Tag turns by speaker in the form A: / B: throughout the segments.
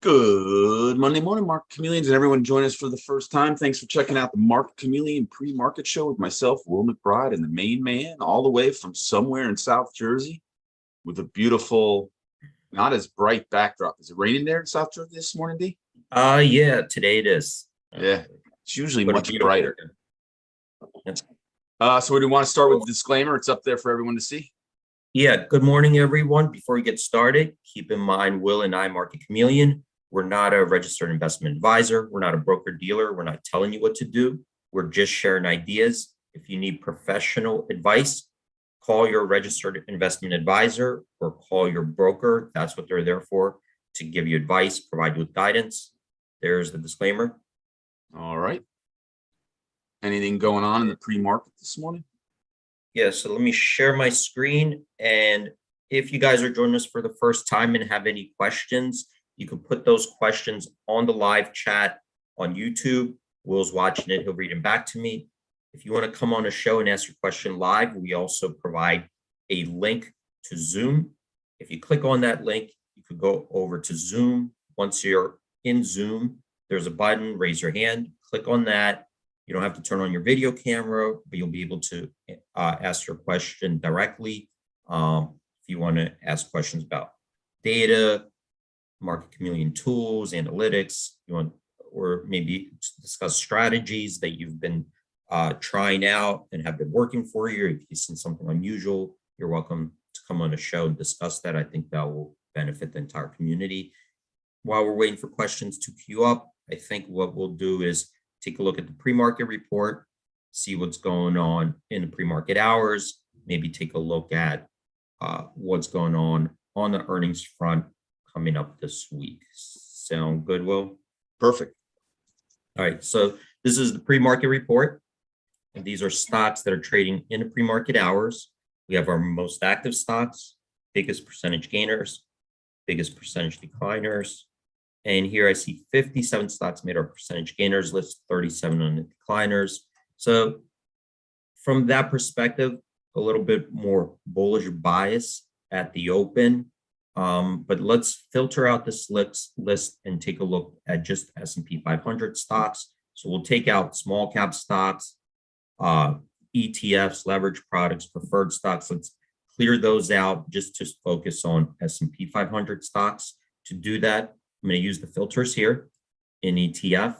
A: Good Monday morning, Market Chameleons, and everyone joining us for the first time. Thanks for checking out the Market Chameleon pre-market show with myself, Will McBride, and the main man, all the way from somewhere in South Jersey with a beautiful, not as bright backdrop. Is it raining there in South Jersey this morning, D?
B: Yeah, today it is.
A: Yeah, it's usually
B: But
A: much brighter. So we do want to start with the disclaimer. It's up there for everyone to see.
B: Yeah, good morning, everyone. Before we get started, keep in mind, Will and I, Market Chameleon, we're not a registered investment advisor. We're not a broker dealer. We're not telling you what to do. We're just sharing ideas. If you need professional advice, call your registered investment advisor or call your broker. That's what they're there for, to give you advice, provide you with guidance. There's the disclaimer.
A: All right. Anything going on in the pre-market this morning?
B: Yeah, so let me share my screen. And if you guys are joining us for the first time and have any questions, you can put those questions on the live chat on YouTube. Will's watching it. He'll read them back to me. If you want to come on a show and ask your question live, we also provide a link to Zoom. If you click on that link, you could go over to Zoom. Once you're in Zoom, there's a button, raise your hand, click on that. You don't have to turn on your video camera, but you'll be able to ask your question directly. If you want to ask questions about data, Market Chameleon tools, analytics, or maybe discuss strategies that you've been trying out and have been working for you. If you've seen something unusual, you're welcome to come on a show and discuss that. I think that will benefit the entire community. While we're waiting for questions to queue up, I think what we'll do is take a look at the pre-market report, see what's going on in the pre-market hours, maybe take a look at what's going on the earnings front coming up this week. Sound good, Will?
A: Perfect.
B: All right, so this is the pre-market report. And these are stocks that are trading in the pre-market hours. We have our most active stocks, biggest percentage gainers, biggest percentage decliners. And here I see 57 stocks made our percentage gainers list, 37 on the decliners. So from that perspective, a little bit more bullish bias at the open. But let's filter out this list and take a look at just S&P 500 stocks. So we'll take out small cap stocks, ETFs, leverage products, preferred stocks. Let's clear those out just to focus on S&P 500 stocks. To do that, I'm going to use the filters here in ETF,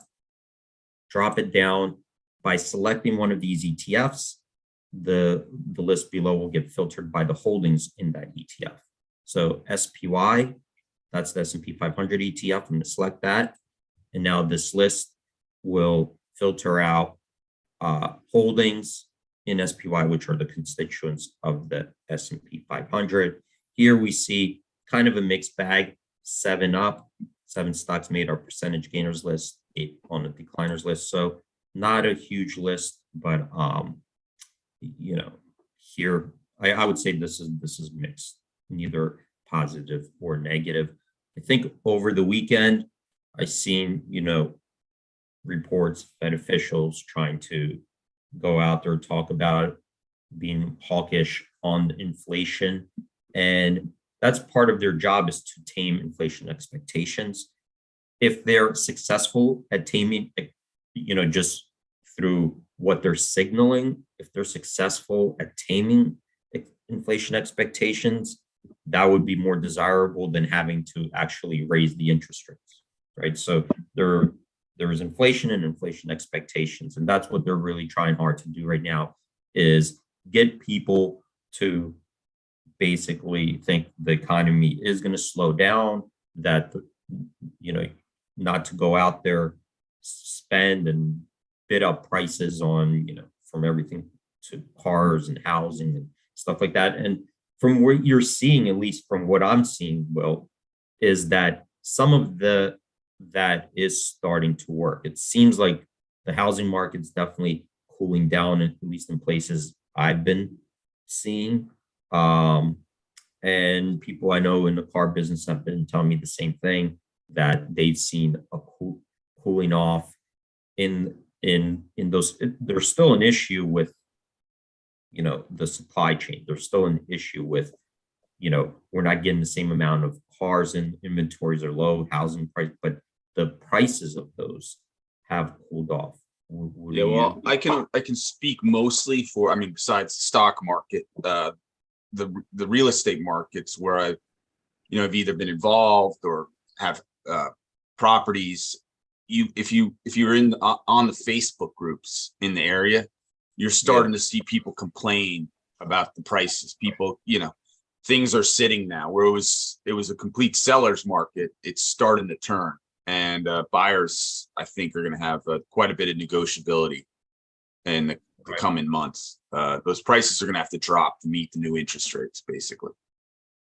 B: drop it down. By selecting one of these ETFs, the list below will get filtered by the holdings in that ETF. So SPY, that's the S&P 500 ETF. I'm going to select that. And now this list will filter out holdings in SPY, which are the constituents of the S&P 500. Here we see kind of a mixed bag, 7 up, 7 stocks made our percentage gainers list, 8 on the decliners list. So not a huge list, but here I would say this is mixed, neither positive or negative. I think over the weekend I've seen reports, Fed officials trying to go out there and talk about being hawkish on inflation, and that's part of their job, is to tame inflation expectations. If they're successful at taming, just through what they're signaling, if they're successful at taming inflation expectations, that would be more desirable than having to actually raise the interest rates, right? So there is inflation and inflation expectations, and that's what they're really trying hard to do right now, is get people to basically think the economy is going to slow down, that not to go out there, spend and bid up prices on from everything to cars and housing and stuff like that. And from what you're seeing, at least from what I'm seeing, Will, is that some of that is starting to work. It seems like the housing market's definitely cooling down, at least in places I've been seeing. And people I know in the car business have been telling me the same thing, that they've seen a cooling off in those. There's still an issue with the supply chain. There's still an issue with we're not getting the same amount of cars and inventories are low, housing price, but the prices of those have cooled off. What do
A: Yeah, well,
B: you?
A: I can speak mostly for, I mean, besides the stock market, the real estate markets where I, have either been involved or have properties. If you're in on the Facebook groups in the area, you're starting to see people complain about the prices. People, things are sitting now where it was a complete seller's market. It's starting to turn, and buyers, I think, are going to have quite a bit of negotiability in the coming months. Those prices are going to have to drop to meet the new interest rates, basically.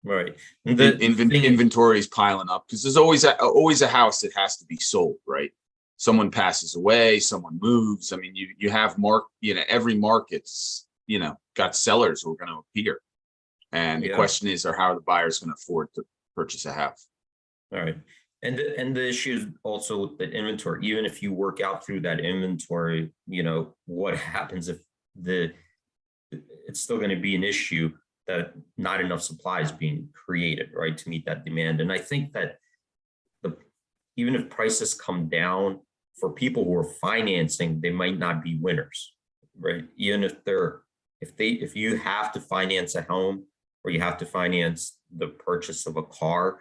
B: Right. And the
A: Inventory is piling up because there's always a house that has to be sold, right? Someone passes away, someone moves. I mean, you have every market's, got sellers who are going to appear. And the question is, how are the buyers going to afford to purchase a house?
B: All right. And the issue is also with the inventory. Even if you work out through that inventory, what happens if it's still going to be an issue that not enough supply is being created, right, to meet that demand. And I think that even if prices come down for people who are financing, they might not be winners, right? Even if you have to finance a home or you have to finance the purchase of a car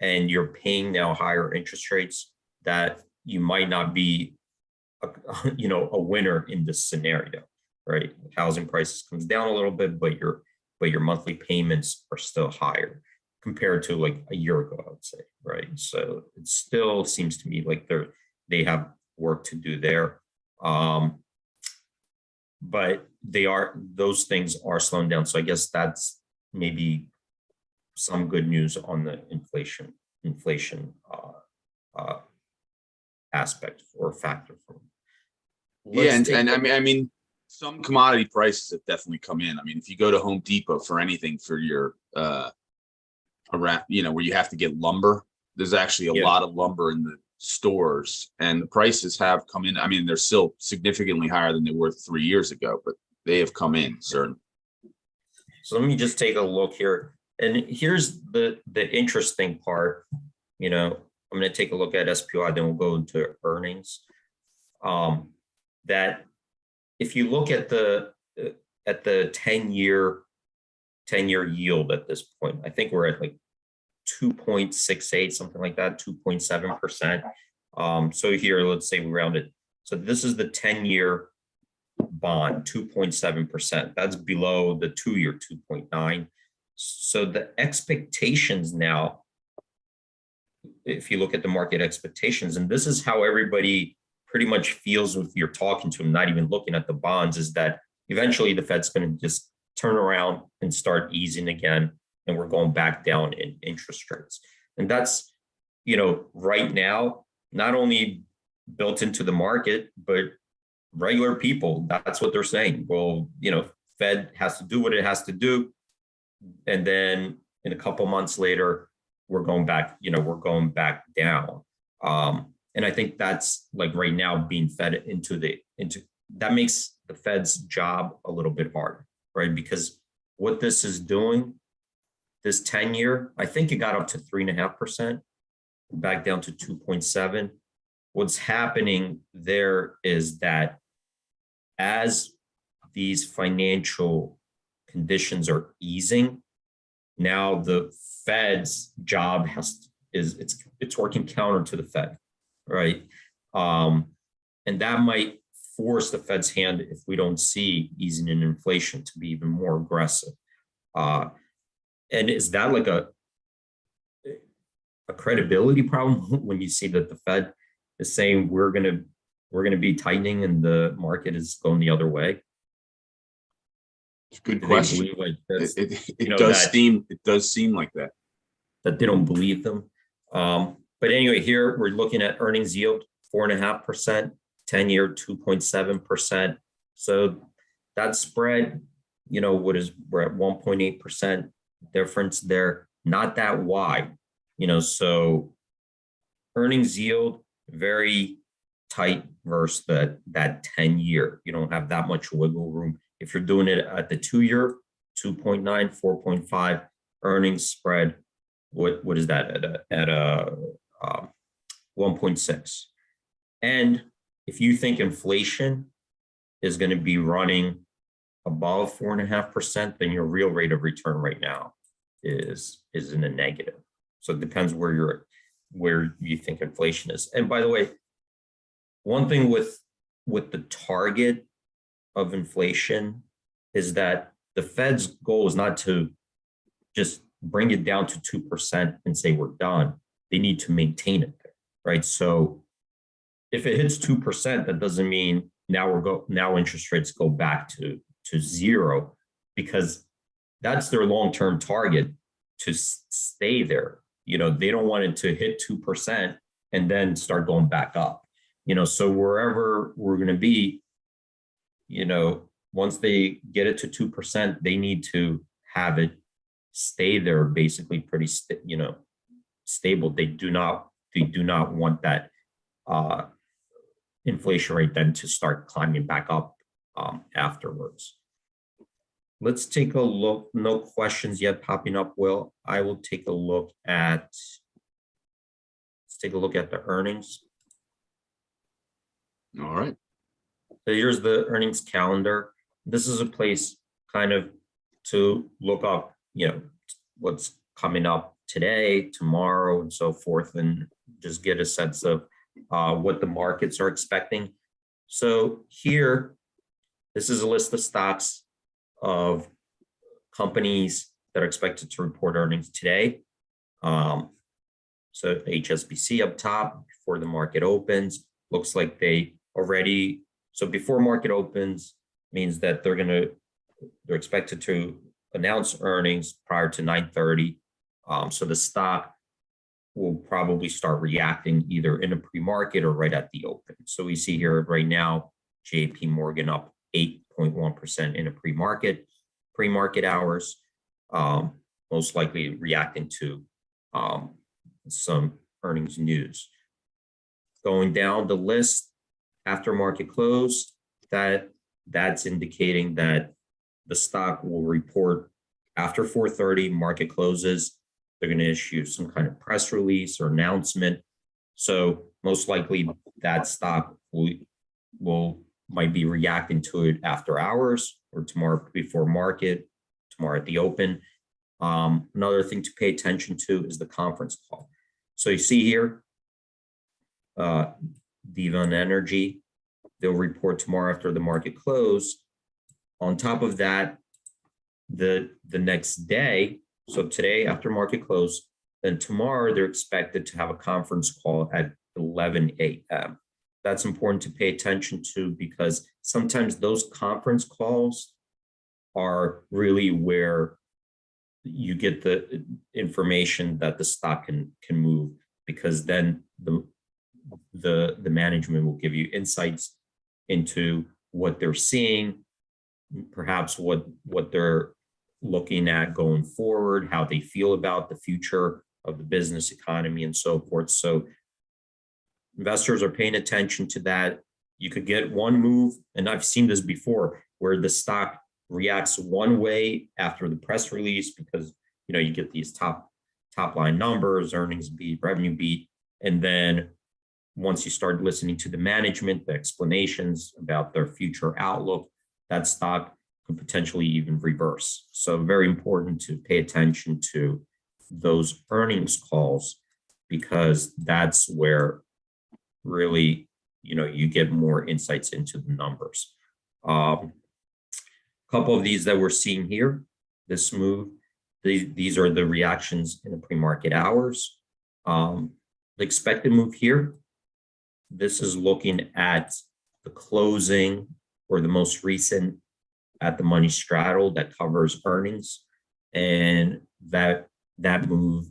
B: and you're paying now higher interest rates, that you might not be a winner in this scenario, right? Housing prices comes down a little bit, but your monthly payments are still higher compared to like a year ago, I would say, right? So it still seems to me like they have work to do there. But those things are slowing down. So I guess that's maybe some good news on the inflation aspect or factor for them.
A: And I mean, some commodity prices have definitely come in. I mean, if you go to Home Depot for anything for your around, where you have to get lumber, there's actually a lot of lumber in the stores, and the prices have come in. I mean, they're still significantly higher than they were 3 years ago, but they have come in, certainly.
B: So let me just take a look here. And here's the interesting part. I'm going to take a look at SPY, then we'll go into earnings. That if you look at the 10-year yield at this point, I think we're at like 2.68, something like that, 2.7%. So here, let's say we round it. So this is the 10-year bond, 2.7%. That's below the 2-year 2.9. So the expectations now, if you look at the market expectations, and this is how everybody pretty much feels if you're talking to them, not even looking at the bonds, is that eventually the Fed's going to just turn around and start easing again, and we're going back down in interest rates. And that's, right now, not only built into the market, but regular people, that's what they're saying. Well, Fed has to do what it has to do. And then in a couple months later, we're going back down. And I think that's like right now being fed into that makes the Fed's job a little bit harder, right? Because what this is doing, this 10-year, I think it got up to 3.5%, back down to 2.7. What's happening there is that as these financial conditions are easing, now the Fed's job it's working counter to the Fed, right? And that might force the Fed's hand, if we don't see easing in inflation, to be even more aggressive. And is that like a credibility problem when you see that the Fed is saying we're gonna be tightening and the market is going the other way?
A: It's a good question. It does seem like that
B: they don't believe them. But anyway, here we're looking at earnings yield 4.5%, 10-year 2.7%. So that spread, we're at 1.8% difference there, not that wide, so earnings yield very tight versus that 10-year. You don't have that much wiggle room. If you're doing it at the 2-year, 2.9, 4.5, earnings spread what is that at a 1.6. And if you think inflation is going to be running above 4.5%, then your real rate of return right now is in a negative. So it depends where you think inflation is. And by the way, one thing with the target of inflation is that the Fed's goal is not to just bring it down to 2% and say we're done. They need to maintain it there, right? So if it hits 2%, that doesn't mean now interest rates go back to zero, because that's their long-term target, to stay there. You know, they don't want it to hit 2% and then start going back up. You know, so wherever we're going to be, you know, once they get it to 2%, they need to have it stay there basically pretty, stable. They do not want that inflation rate then to start climbing back up afterwards. Let's take a look. No questions yet popping up, Will. I will take a look at, let's take a look at the earnings.
A: All right.
B: So here's the earnings calendar. This is a place kind of to look up, you know, what's coming up today, tomorrow, and so forth, and just get a sense of what the markets are expecting. So here, this is a list of stocks of companies that are expected to report earnings today. So HSBC up top before the market opens. Looks like they already, so before market opens means that they're expected to announce earnings prior to 9:30. So the stock will probably start reacting either in a pre-market or right at the open. So we see here right now, JP Morgan up 8.1% in a pre-market hours, most likely reacting to some earnings news. Going down the list after market close, that's indicating that the stock will report after 4:30, market closes. They're going to issue some kind of press release or announcement. So most likely that stock might be reacting to it after hours or tomorrow before market, tomorrow at the open. Another thing to pay attention to is the conference call. So you see here, Devon Energy, they'll report tomorrow after the market close. On top of that, the next day, so today after market close, then tomorrow they're expected to have a conference call at 11 a.m. That's important to pay attention to, because sometimes those conference calls are really where you get the information that the stock can move, because then the management will give you insights into what they're seeing, perhaps what they're looking at going forward, how they feel about the future of the business economy and so forth. So investors are paying attention to that. You could get one move, and I've seen this before, where the stock reacts one way after the press release, because you get these top line numbers, earnings beat, revenue beat, and then once you start listening to the management, the explanations about their future outlook, that stock could potentially even reverse. So very important to pay attention to those earnings calls, because that's where really you get more insights into the numbers. A couple of these that we're seeing here, this move, these are the reactions in the pre-market hours. The expected move here, this is looking at the closing or the most recent at the money straddle that covers earnings, and that move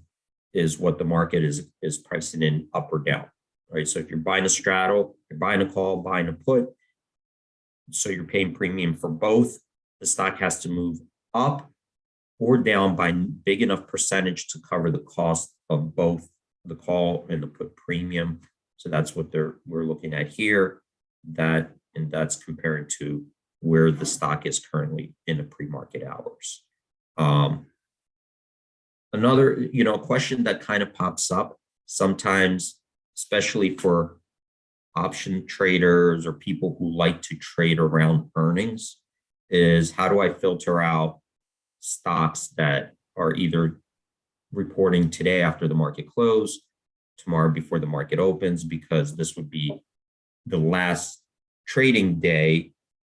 B: is what the market is pricing in up or down, right? So if you're buying a straddle, you're buying a call, buying a put, so you're paying premium for both. The stock has to move up or down by big enough percentage to cover the cost of both the call and the put premium. So that's what we're looking at here. That's comparing to where the stock is currently in the pre-market hours. Another, question that kind of pops up sometimes, especially for option traders or people who like to trade around earnings, is how do I filter out stocks that are either reporting today after the market close, tomorrow before the market opens, because this would be the last trading day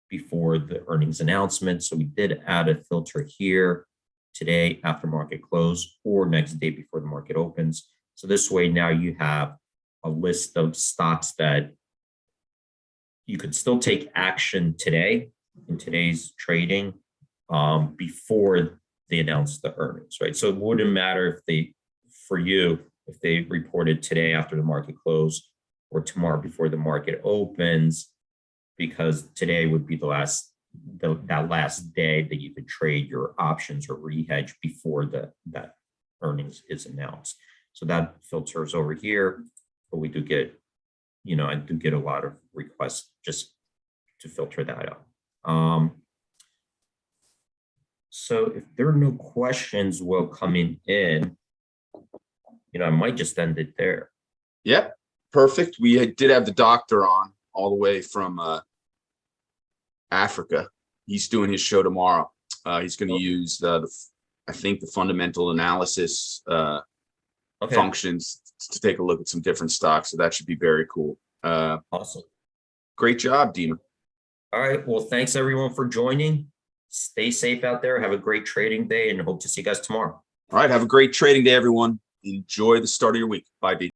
B: before the earnings announcement. So we did add a filter here: today after market close or next day before the market opens. So this way now you have a list of stocks that you could still take action today in today's trading before they announce the earnings, right? So it wouldn't matter if they reported today after the market close or tomorrow before the market opens, because today would be that last day that you could trade your options or rehedge before that earnings is announced. So that filters over here, but we do get, I do get a lot of requests just to filter that out. So if there are no questions while coming in, I might just end it there.
A: Yep, perfect. We did have the doctor on all the way from Africa. He's doing his show tomorrow. He's going to use I think the fundamental analysis functions to take a look at some different stocks. So that should be very cool.
B: Awesome.
A: Great job, Dima.
B: All right. Well, thanks everyone for joining. Stay safe out there. Have a great trading day and hope to see you guys tomorrow.
A: All right. Have a great trading day, everyone. Enjoy the start of your week. Bye, B.